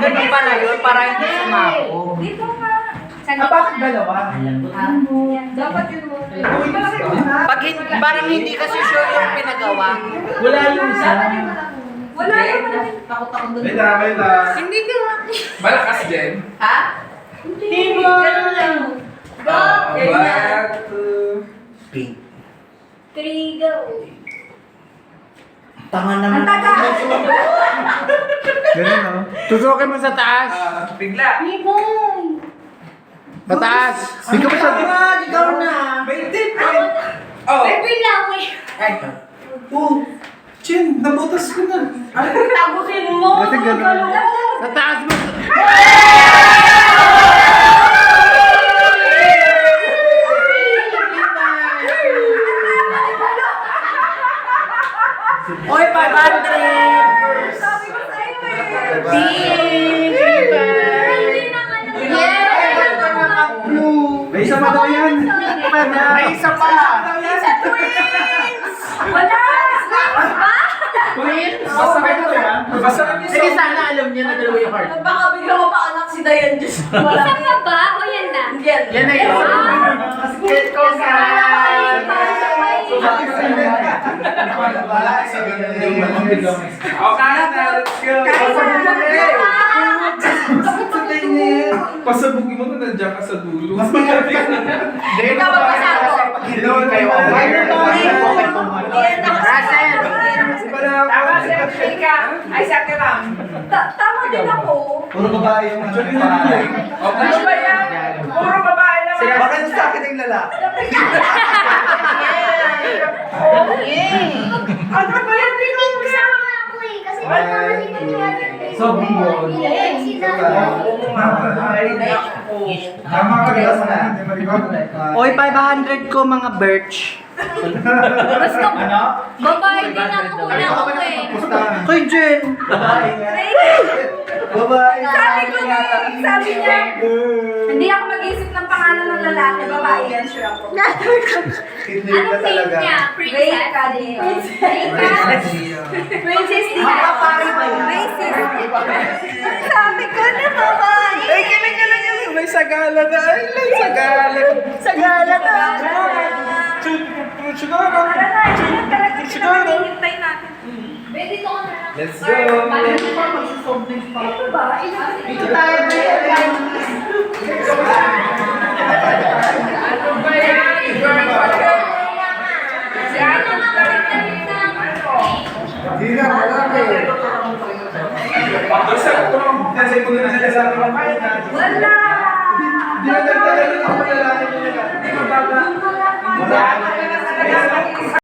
ganun pala yun, para hindi sumako. Dito nga. Bakit dalawa? Dapat yun mo. Parang hindi kasi sure yung pinagawa. Wala yung isa. Wala naman. Takot ako doon. Wait lang. Hindi ka nga. Malakas din. Ha? Hindi. Ganun lang. Go! One, two. 3, go. Tanga naman. Ang tagal. Ganun, no? Tutukin mo sa taas. Bigla. Ibon. Sa taas. Ikaw ba sa... Ikaw na. 20 point. Oh. Baby lang eh. Oh. Chin, nabutas ko na. Tagusin mo. Kasi ganun. Sa taas mo. Oy, 500! Sabi ko sa'yo eh. Hindi May isa pa daw yan. May isa pa. Isa twins! Wala! Twins? Masakit to yan. Masakit yung Sige, sana alam niya na dalawa yung heart. Baka bigla ko pa anak si Dayan Diyos. Isa pa ba? O yan na? Yan. Yan na yun. Skate ko sa... Okay na, let's go. Pasabugin mo na nandiyan ka sa dulo. Mas maganda Ikaw magpasako. Russell! Tama si Afrika. Ay, sa kiram. Tama din ako. Puro babae yung pangalan. Ano ba yan? Puro babae naman. Bakit sa akin ang lalaki? Ano ba yan? So, biyod. Tama ka nila sa akin. Oy, 500 ko mga birch. Gusto ko. Ano? Babae din ako na ako eh. Kay Jen! Babae nga. Babae nga. Sabi niya, hindi ako mag-isip ng pangalan ng lalaki, babae yan, sure ako. Kidnap ka talaga. Ray ka din. Princess din ako. Makapari ba yun? Sabi ko na babae. Ay, kilig. May sagala na. Ay, may sagala. Sagala na. Siguro. Siguro. Hinintay natin. Pwede ko na lang. Let's go. Ito ba? Dito tayo ba yan? Hindi na, malaki. Nasa ito na sila sa mga Wala! Dinadagdagan lang ako lalaki nila.